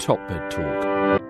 Top Bed Talk.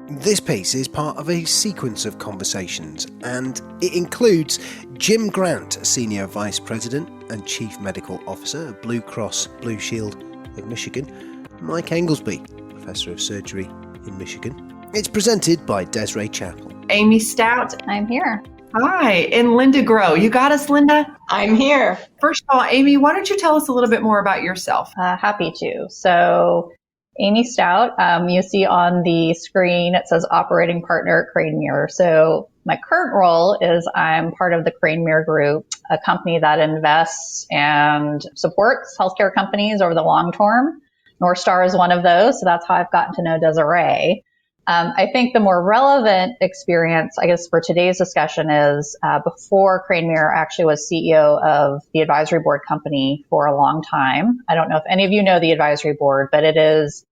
This piece is part of a sequence of conversations, and it includes Jim Grant, Senior Vice President and Chief Medical Officer of Blue Cross Blue Shield of Michigan, Mike Englesbe, Professor of Surgery in Michigan. It's presented by Desiree Chappell. Amy Stout. I'm here. Hi. And Linda Groah. You got us, Linda? I'm here. First of all, Amy, why don't you tell us a little bit more about yourself? Happy to. So, Amy Stout, you see on the screen, it says operating partner at Cranemere. So my current role is I'm part of the Cranemere Group, a company that invests and supports healthcare companies over the long term. NorthStar is one of those. So that's how I've gotten to know Desiree. I think the more relevant experience, I guess, for today's discussion is before Cranemere, I actually was CEO of the advisory board company for a long time. I don't know if any of you know the advisory board, but it is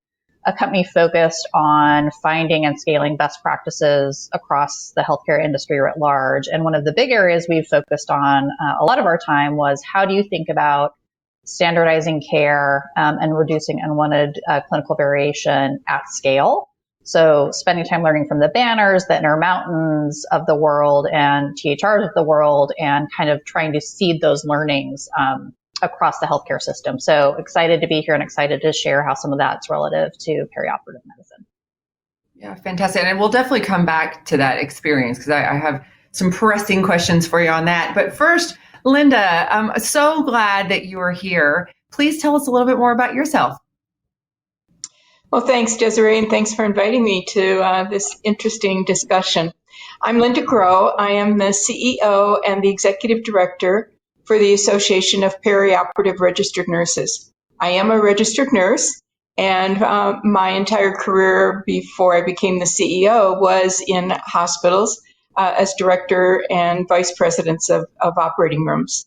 a company focused on finding and scaling best practices across the healthcare industry at large. And one of the big areas we've focused on a lot of our time was how do you think about standardizing care and reducing unwanted clinical variation at scale? So spending time learning from the Banners, the Intermountains of the world and THRs of the world, and kind of trying to seed those learnings across the healthcare system. So excited to be here and excited to share how some of that's relative to perioperative medicine. Yeah, fantastic. And we'll definitely come back to that experience because I have some pressing questions for you on that. But first, Linda, I'm so glad that you are here. Please tell us a little bit more about yourself. Well, thanks, Desiree, and thanks for inviting me to this interesting discussion. I'm Linda Groah. I am the CEO and the Executive Director for the Association of Perioperative Registered Nurses. I am a registered nurse, and my entire career before I became the CEO was in hospitals as Director and Vice Presidents of operating rooms.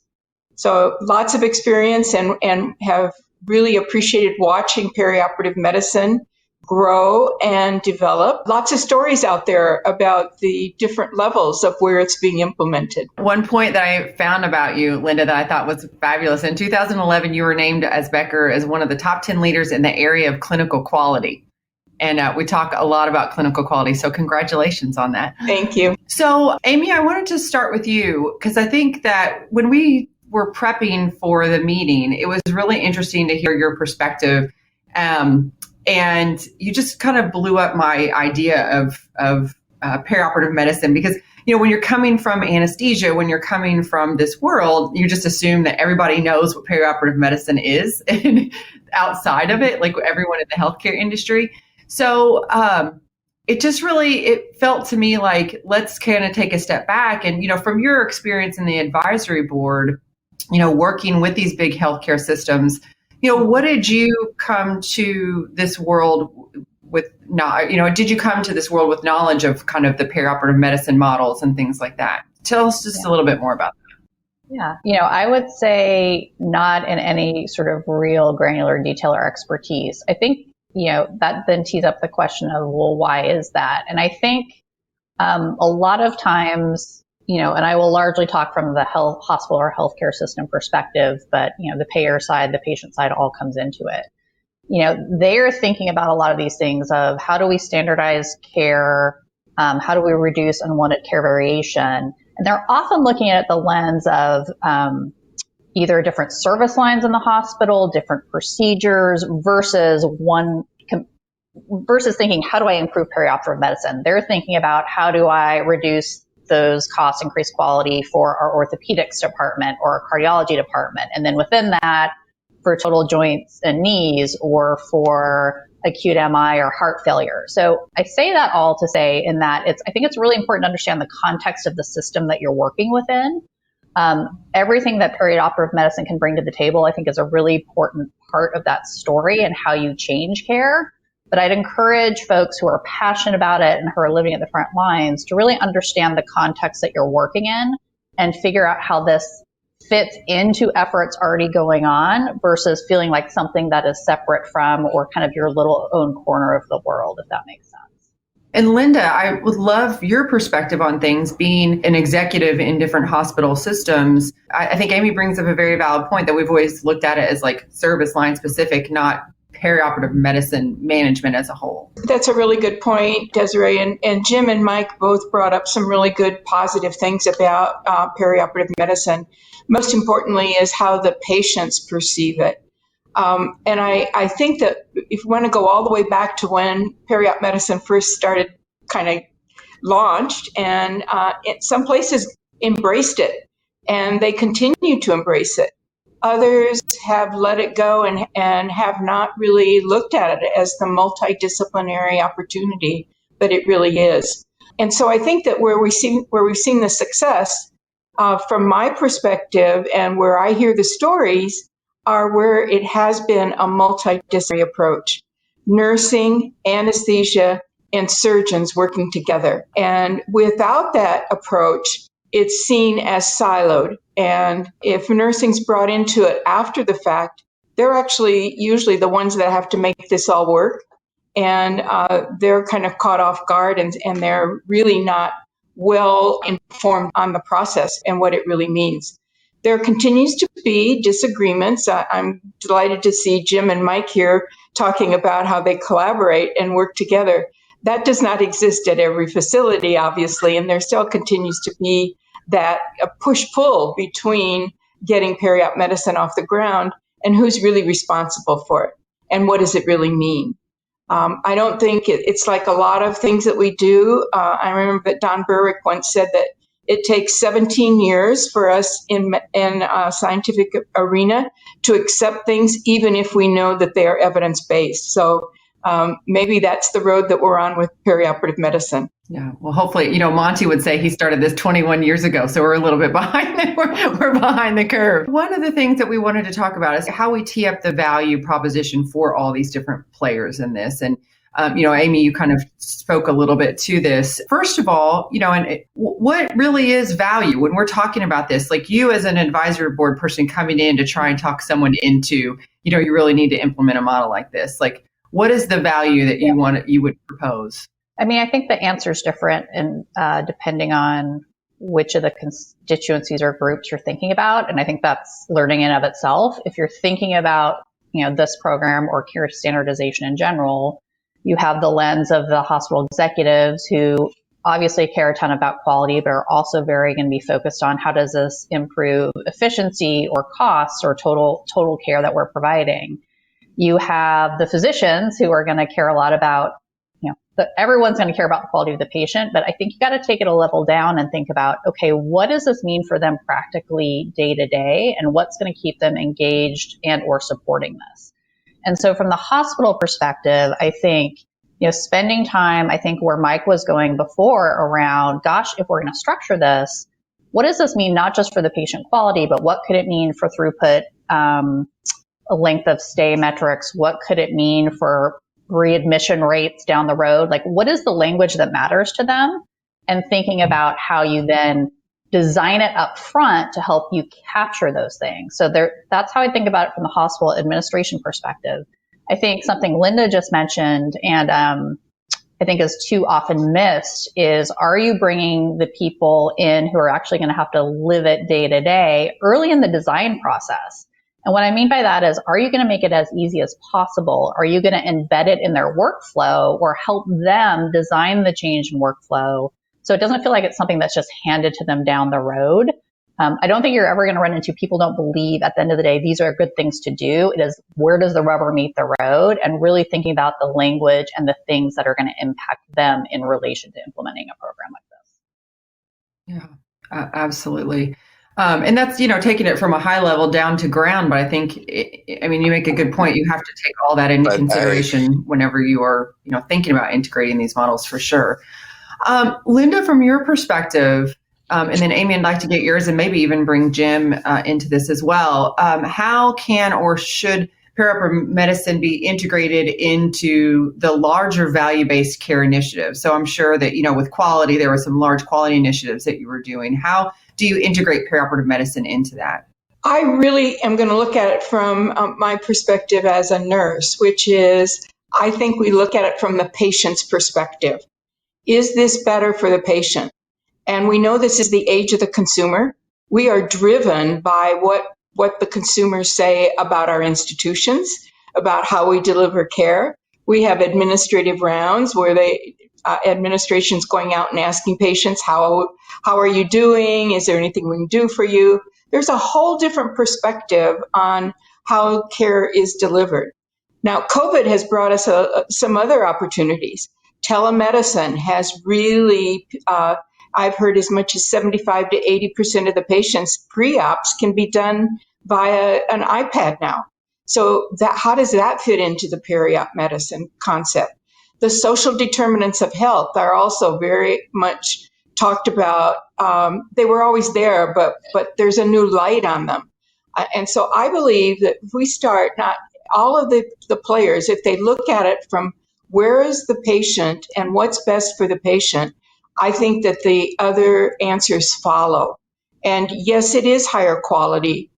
So lots of experience and have really appreciated watching perioperative medicine grow and develop. Lots of stories out there about the different levels of where it's being implemented. One point that I found about you, Linda, that I thought was fabulous. In 2011, you were named as Becker as one of the top 10 leaders in the area of clinical quality. And we talk a lot about clinical quality. So congratulations on that. Thank you. So, Amy, I wanted to start with you because I think that when we were prepping for the meeting, it was really interesting to hear your perspective. And you just kind of blew up my idea of perioperative medicine because, you know, when you're coming from anesthesia, when you're coming from this world, you just assume that everybody knows what perioperative medicine is and outside of it, like everyone in the healthcare industry. So it felt to me like, let's kind of take a step back. And, you know, from your experience in the advisory board, you know, working with these big healthcare systems, you know, what did you come to this world with? Did you come to this world with knowledge of kind of the perioperative medicine models and things like that? Tell us just a little bit more about that. Yeah, you know, I would say not in any sort of real granular detail or expertise. I think, you know, that then tees up the question of, well, why is that? And I think a lot of times, you know, and I will largely talk from the hospital or healthcare system perspective, but, you know, the payer side, the patient side all comes into it. You know, they're thinking about a lot of these things of how do we standardize care? How do we reduce unwanted care variation? And they're often looking at the lens of either different service lines in the hospital, different procedures versus thinking, how do I improve perioperative medicine? They're thinking about how do I reduce those costs, increase quality for our orthopedics department or our cardiology department. And then within that, for total joints and knees or for acute MI or heart failure. So I say that all to say in that I think it's really important to understand the context of the system that you're working within. Everything that perioperative medicine can bring to the table, I think, is a really important part of that story and how you change care. But I'd encourage folks who are passionate about it and who are living at the front lines to really understand the context that you're working in and figure out how this fits into efforts already going on versus feeling like something that is separate from or kind of your little own corner of the world, if that makes sense. And Linda, I would love your perspective on things, being an executive in different hospital systems. I think Amy brings up a very valid point that we've always looked at it as like service line specific, not perioperative medicine management as a whole? That's a really good point, Desiree. And Jim and Mike both brought up some really good positive things about perioperative medicine. Most importantly is how the patients perceive it. And I think that if you want to go all the way back to when periop medicine first started, kind of launched, and some places embraced it, and they continue to embrace it. Others have let it go and have not really looked at it as the multidisciplinary opportunity that it really is. And so I think that where we've seen the success, from my perspective, and where I hear the stories, are where it has been a multidisciplinary approach. Nursing, anesthesia, and surgeons working together. And without that approach, it's seen as siloed. And if nursing's brought into it after the fact, they're actually usually the ones that have to make this all work. And they're kind of caught off guard, and they're really not well informed on the process and what it really means. There continues to be disagreements. I'm delighted to see Jim and Mike here talking about how they collaborate and work together. That does not exist at every facility, obviously, and there still continues to be that push-pull between getting periop medicine off the ground and who's really responsible for it and what does it really mean. I don't think it's like a lot of things that we do. I remember that Don Berwick once said that it takes 17 years for us in scientific arena to accept things, even if we know that they are evidence-based. So maybe that's the road that we're on with perioperative medicine. Yeah. Well, hopefully, Monty would say he started this 21 years ago, so we're a little bit behind. We're behind the curve. One of the things that we wanted to talk about is how we tee up the value proposition for all these different players in this. And, Amy, you kind of spoke a little bit to this. First of all, what really is value when we're talking about this? Like you as an advisory board person coming in to try and talk someone into, you really need to implement a model like this. Like, what is the value that you would propose? I mean, I think the answer is different and depending on which of the constituencies or groups you're thinking about. And I think that's learning in of itself. If you're thinking about, this program or care standardization in general, you have the lens of the hospital executives who obviously care a ton about quality, but are also very going to be focused on how does this improve efficiency or costs or total care that we're providing. You have the physicians who are going to care a lot about, everyone's going to care about the quality of the patient, but I think you got to take it a level down and think about, okay, what does this mean for them practically day to day, and what's going to keep them engaged and or supporting this? And so from the hospital perspective, I think, spending time, I think where Mike was going before around, gosh, if we're going to structure this, what does this mean not just for the patient quality, but what could it mean for throughput, a length of stay metrics? What could it mean for readmission rates down the road? Like, what is the language that matters to them? And thinking about how you then design it up front to help you capture those things. So that's how I think about it from the hospital administration perspective. I think something Linda just mentioned, and I think is too often missed, is are you bringing the people in who are actually going to have to live it day to day early in the design process? And what I mean by that is, are you going to make it as easy as possible? Are you going to embed it in their workflow or help them design the change in workflow so it doesn't feel like it's something that's just handed to them down the road? I don't think you're ever going to run into people don't believe at the end of the day, these are good things to do. It is, where does the rubber meet the road? And really thinking about the language and the things that are going to impact them in relation to implementing a program like this. Yeah, absolutely. And that's, taking it from a high level down to ground. But I think, you make a good point. You have to take all that into consideration whenever you are, thinking about integrating these models for sure. Linda, from your perspective, and then Amy, I'd like to get yours and maybe even bring Jim into this as well. How can or should perioperative medicine be integrated into the larger value-based care initiative? So I'm sure that, with quality, there were some large quality initiatives that you were doing. How do you integrate perioperative medicine into that? I really am going to look at it from my perspective as a nurse, which is, I think we look at it from the patient's perspective. Is this better for the patient? And we know this is the age of the consumer. We are driven by what the consumers say about our institutions, about how we deliver care. We have administrative rounds where administration's going out and asking patients, how are you doing? Is there anything we can do for you? There's a whole different perspective on how care is delivered. Now, COVID has brought us some other opportunities. Telemedicine has really, I've heard as much as 75 to 80% of the patients pre-ops can be done via an iPad now. So how does that fit into the peri-op medicine concept? The social determinants of health are also very much talked about. They were always there, but there's a new light on them. And so I believe that if we start, not all of the players, if they look at it from where is the patient and what's best for the patient, I think that the other answers follow. And yes, it is higher quality.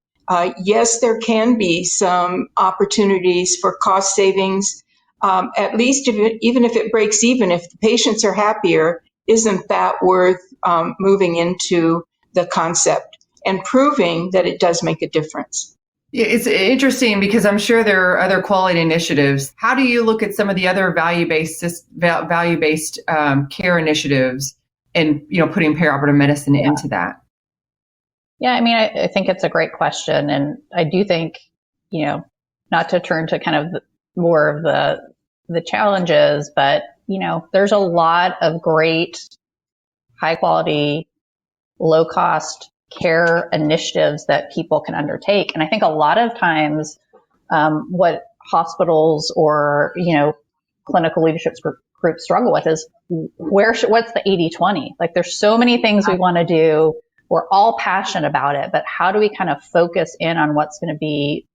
Yes, there can be some opportunities for cost savings. At least even if it breaks even, if the patients are happier, isn't that worth moving into the concept and proving that it does make a difference? Yeah, it's interesting because I'm sure there are other quality initiatives. How do you look at some of the other value-based care initiatives and, putting perioperative medicine into that? Yeah, I mean, I think it's a great question. And I do think, not to turn to kind of more of the challenges, but, there's a lot of great, high quality, low cost care initiatives that people can undertake. And I think a lot of times what hospitals or, clinical leadership groups struggle with is what's the 80-20? Like there's so many things we want to do. We're all passionate about it, but how do we kind of focus in on what's going to be,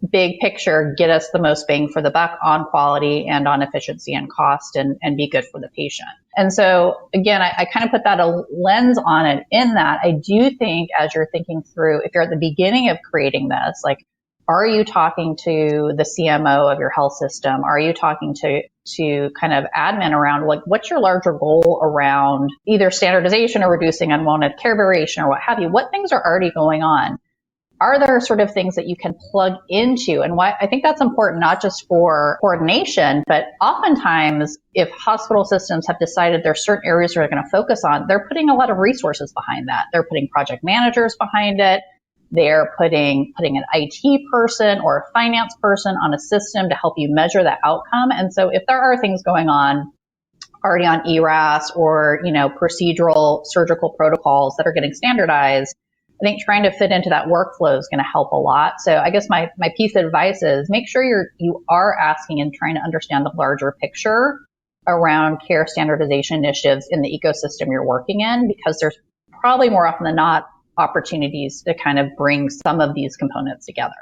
big picture, get us the most bang for the buck on quality and on efficiency and cost and be good for the patient. And so again, I kind of put that a lens on it in that I do think as you're thinking through, if you're at the beginning of creating this, like, are you talking to the CMO of your health system? Are you talking to kind of admin around, like, what's your larger goal around either standardization or reducing unwanted care variation or what have you? What things are already going on? Are there sort of things that you can plug into? And why I think that's important, not just for coordination, but oftentimes if hospital systems have decided there's certain areas they're going to focus on, they're putting a lot of resources behind that. They're putting project managers behind it. They're putting an IT person or a finance person on a system to help you measure that outcome. And so if there are things going on already on ERAS or, procedural surgical protocols that are getting standardized, I think trying to fit into that workflow is going to help a lot. So I guess my piece of advice is make sure you are asking and trying to understand the larger picture around care standardization initiatives in the ecosystem you're working in, because there's probably more often than not opportunities to kind of bring some of these components together.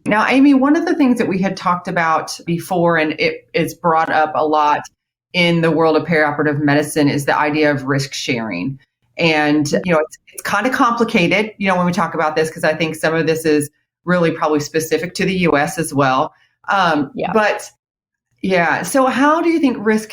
Now, Amy, one of the things that we had talked about before, and it is brought up a lot in the world of perioperative medicine, is the idea of risk sharing. And, it's kind of complicated, when we talk about this, because I think some of this is really probably specific to the U.S. as well. But yeah, so how do you think risk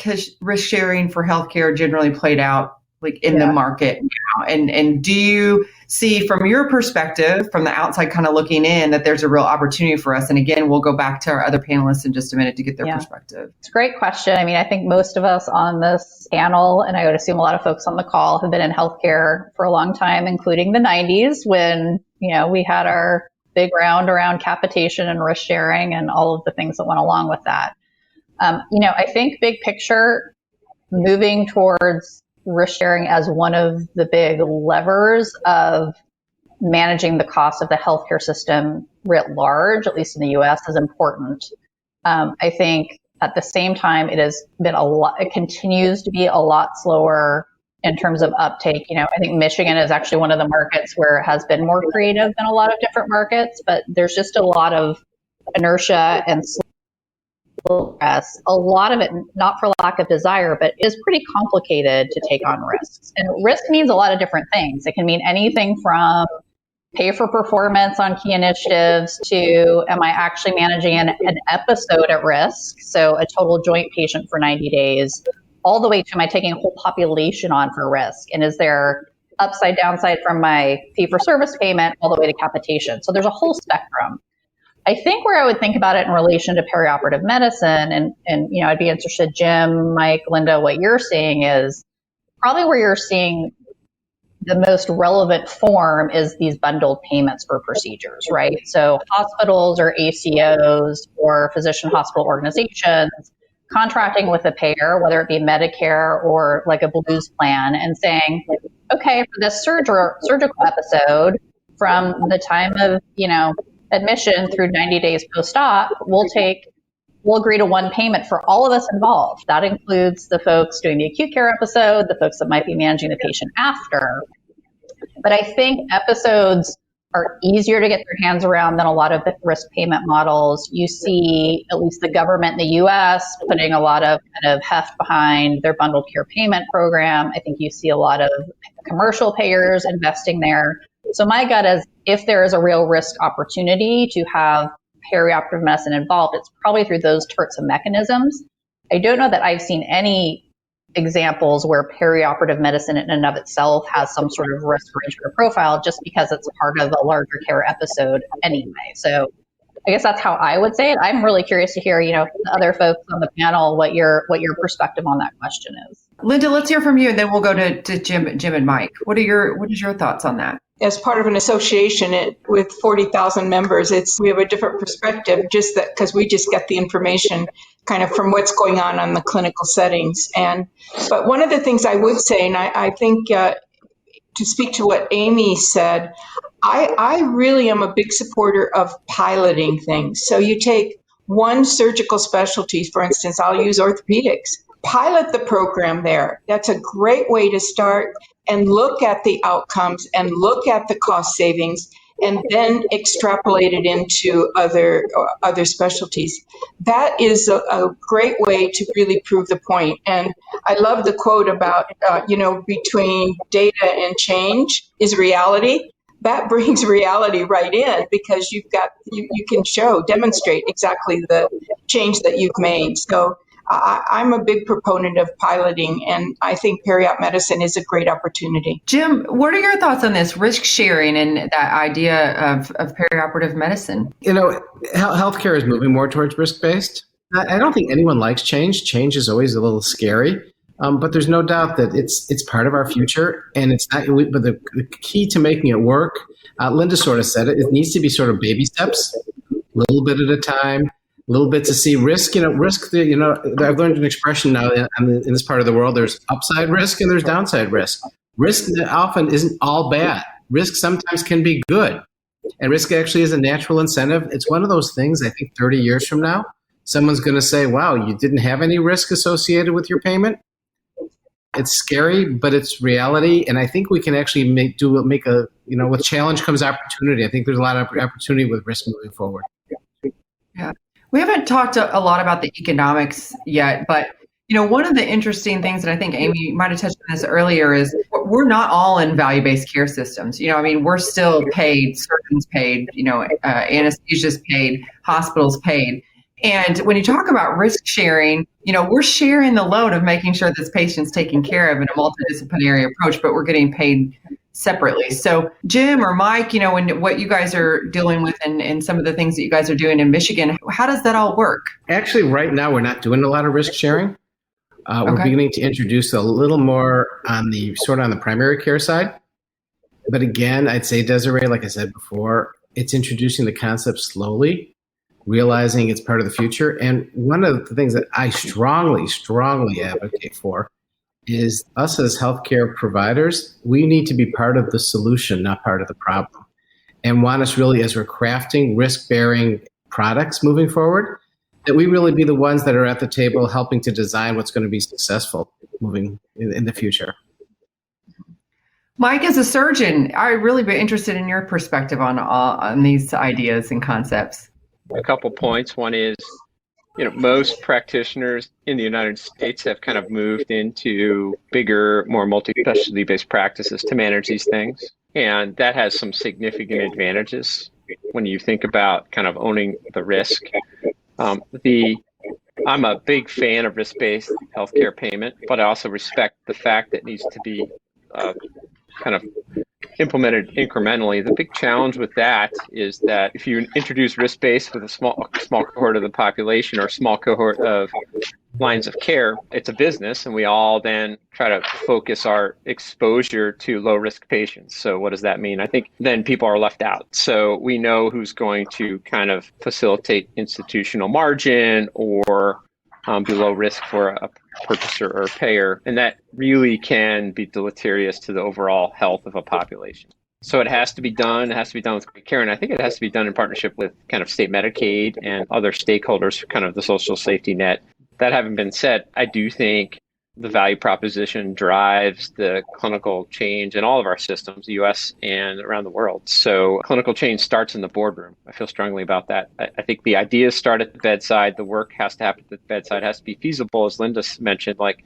sharing for healthcare generally played out, like in the market now? And do you see from your perspective, from the outside kind of looking in, that there's a real opportunity for us? And again, we'll go back to our other panelists in just a minute to get their perspective. It's a great question. I mean, I think most of us on this panel, and I would assume a lot of folks on the call, have been in healthcare for a long time, including the 90s when, we had our big round around capitation and risk sharing and all of the things that went along with that. I think big picture, moving towards risk sharing as one of the big levers of managing the cost of the healthcare system writ large, at least in the U.S., is important. I think at the same time, it continues to be a lot slower in terms of uptake. I think Michigan is actually one of the markets where it has been more creative than a lot of different markets, but there's just a lot of inertia and a lot of it, not for lack of desire, but is pretty complicated to take on risks. And risk means a lot of different things. It can mean anything from pay for performance on key initiatives to, am I actually managing an episode at risk? So a total joint patient for 90 days, all the way to, am I taking a whole population on for risk? And is there upside, downside from my fee for service payment all the way to capitation? So there's a whole spectrum. I think where I would think about it in relation to perioperative medicine, and I'd be interested, Jim, Mike, Linda, what you're seeing is probably where you're seeing the most relevant form is these bundled payments for procedures, right? So hospitals or ACOs or physician hospital organizations contracting with a payer, whether it be Medicare or like a Blues plan, and saying, okay, for this surgical episode, from the time of, admission through 90 days post-op, we'll agree to one payment for all of us involved. That includes the folks doing the acute care episode, the folks that might be managing the patient after. But I think episodes are easier to get their hands around than a lot of the risk payment models. You see, at least the government in the U.S. putting a lot of kind of heft behind their bundled care payment program. I think you see a lot of commercial payers investing there. So my gut is if there is a real risk opportunity to have perioperative medicine involved, it's probably through those sorts of mechanisms. I don't know that I've seen any examples where perioperative medicine in and of itself has some sort of risk arrangement or profile just because it's part of a larger care episode anyway. So I guess that's how I would say it. I'm really curious to hear, the other folks on the panel, what your perspective on that question is. Linda, let's hear from you, and then we'll go to Jim and Mike. What is your thoughts on that? As part of an association with 40,000 members, we have a different perspective, just that because we just get the information kind of from what's going on the clinical settings. But one of the things I would say, and I think to speak to what Amy said, I really am a big supporter of piloting things. So you take one surgical specialty, for instance, I'll use orthopedics. Pilot the program there. That's a great way to start and look at the outcomes and look at the cost savings and then extrapolate it into other specialties. That is a great way to really prove the point. And I love the quote about, between data and change is reality. That brings reality right in because you can demonstrate exactly the change that you've made. So I'm a big proponent of piloting, and I think periop medicine is a great opportunity. Jim, what are your thoughts on this risk sharing and that idea of perioperative medicine? Healthcare is moving more towards risk-based. I don't think anyone likes change. Change is always a little scary, but there's no doubt that it's part of our future, and it's not. But the key to making it work, Linda sort of said it. It needs to be sort of baby steps, a little bit at a time. A little bit to see risk, risk, I've learned an expression now in this part of the world, there's upside risk and there's downside risk. Risk often isn't all bad. Risk sometimes can be good. And risk actually is a natural incentive. It's one of those things, I think 30 years from now, someone's going to say, wow, you didn't have any risk associated with your payment. It's scary, but it's reality. And I think we can actually make with challenge comes opportunity. I think there's a lot of opportunity with risk moving forward. Yeah. We haven't talked a lot about the economics yet, but one of the interesting things that I think Amy might have touched on this earlier is we're not all in value-based care systems. We're still paid, surgeons paid, anesthesists paid, hospitals paid. And when you talk about risk sharing, we're sharing the load of making sure this patient's taken care of in a multidisciplinary approach, but we're getting paid separately. So Jim or Mike, what you guys are dealing with and some of the things that you guys are doing in Michigan, how does that all work? Actually, right now, we're not doing a lot of risk sharing. We're beginning to introduce a little more on the primary care side. But again, I'd say, Desiree, like I said before, it's introducing the concept slowly, realizing it's part of the future. And one of the things that I strongly, strongly advocate for is us as healthcare providers, we need to be part of the solution, not part of the problem. And want us really, as we're crafting risk-bearing products moving forward, that we really be the ones that are at the table helping to design what's going to be successful moving in the future. Mike, as a surgeon, I'd really be interested in your perspective on these ideas and concepts. A couple points. One is, most practitioners in the United States have kind of moved into bigger, more multi-specialty based practices to manage these things. And that has some significant advantages when you think about kind of owning the risk. I'm a big fan of risk-based healthcare payment, but I also respect the fact that it needs to be kind of implemented incrementally. The big challenge with that is that if you introduce risk-based with a small cohort of the population or a small cohort of lines of care, it's a business, and we all then try to focus our exposure to low-risk patients. So what does that mean? I think then people are left out. So we know who's going to kind of facilitate institutional margin or be low risk for a purchaser or a payer, and that really can be deleterious to the overall health of a population. So it has to be done. It has to be done with great care, and I think it has to be done in partnership with kind of state Medicaid and other stakeholders, kind of the social safety net. That having been said, I do think the value proposition drives the clinical change in all of our systems, the U.S. and around the world. So clinical change starts in the boardroom. I feel strongly about that. I think the ideas start at the bedside. The work has to happen at the bedside. It has to be feasible, as Linda mentioned, like,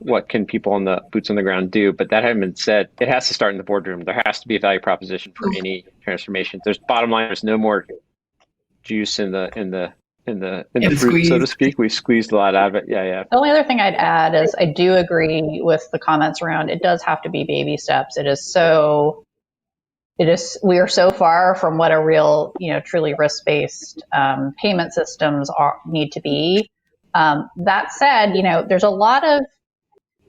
what can people on the boots on the ground do? But that having been said, it has to start in the boardroom. There has to be a value proposition for any transformation. Bottom line, there's no more juice in the fruit, so to speak. We've squeezed a lot out of it. Yeah. The only other thing I'd add is I do agree with the comments around it does have to be baby steps. We are so far from what a real, truly risk-based payment systems need to be. That said, there's a lot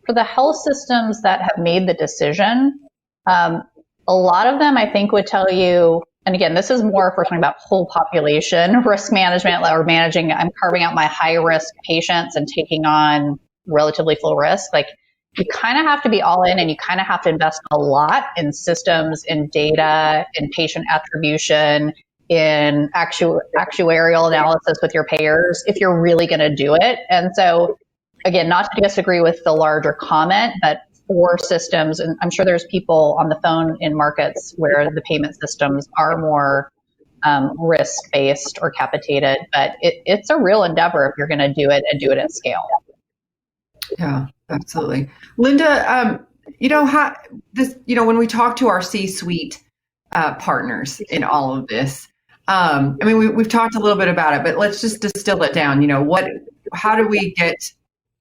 for the health systems that have made the decision, a lot of them I think would tell you, and again, this is more if we're talking about whole population risk management or managing, I'm carving out my high risk patients and taking on relatively full risk. Like, you kind of have to be all in, and you kind of have to invest a lot in systems, in data, in patient attribution, in actuarial analysis with your payers if you're really going to do it. And so, again, not to disagree with the larger comment, but for systems, and I'm sure there's people on the phone in markets where the payment systems are more risk-based or capitated, but it's a real endeavor if you're going to do it and do it at scale. Yeah, absolutely. Linda, when we talk to our C-suite partners in all of this, we've talked a little bit about it, but let's just distill it down. How do we get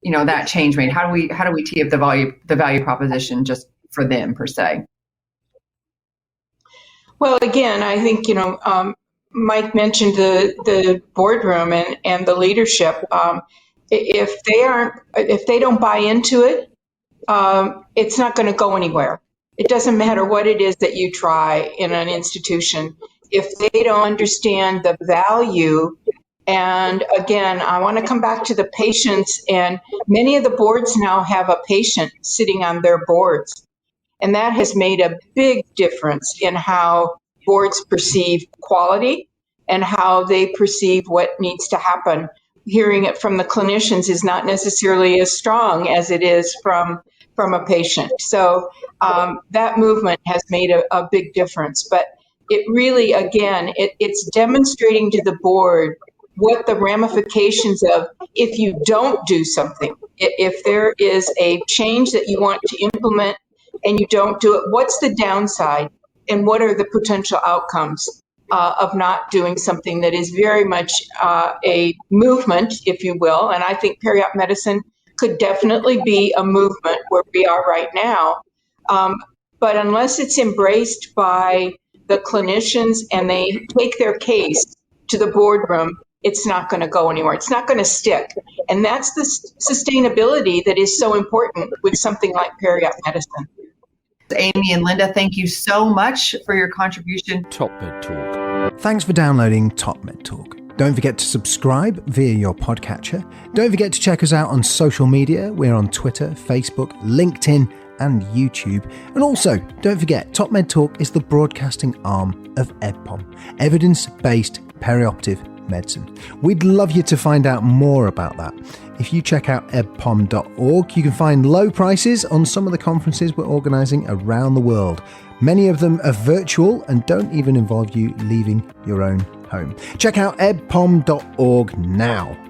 that change made? How do we tee up the value proposition just for them per se? Well, again, I think Mike mentioned the boardroom and the leadership. If they don't buy into it, it's not going to go anywhere. It doesn't matter what it is that you try in an institution. If they don't understand the value, and again, I want to come back to the patients, and many of the boards now have a patient sitting on their boards. And that has made a big difference in how boards perceive quality and how they perceive what needs to happen. Hearing it from the clinicians is not necessarily as strong as it is from a patient. So that movement has made a big difference. But it really, again, it's demonstrating to the board what the ramifications of if you don't do something, if there is a change that you want to implement and you don't do it, what's the downside and what are the potential outcomes of not doing something that is very much a movement, if you will. And I think periop medicine could definitely be a movement where we are right now. But unless it's embraced by the clinicians and they take their case to the boardroom, it's not going to go anywhere. It's not going to stick. And that's the sustainability that is so important with something like periop medicine. Amy and Linda, thank you so much for your contribution. Top Med Talk. Thanks for downloading Top Med Talk. Don't forget to subscribe via your podcatcher. Don't forget to check us out on social media. We're on Twitter, Facebook, LinkedIn, and YouTube. And also, don't forget, Top Med Talk is the broadcasting arm of EBPOM, Evidence-Based Perioperative Medicine. We'd love you to find out more about that. If you check out ebpom.org, you can find low prices on some of the conferences we're organising around the world. Many of them are virtual and don't even involve you leaving your own home. Check out ebpom.org now.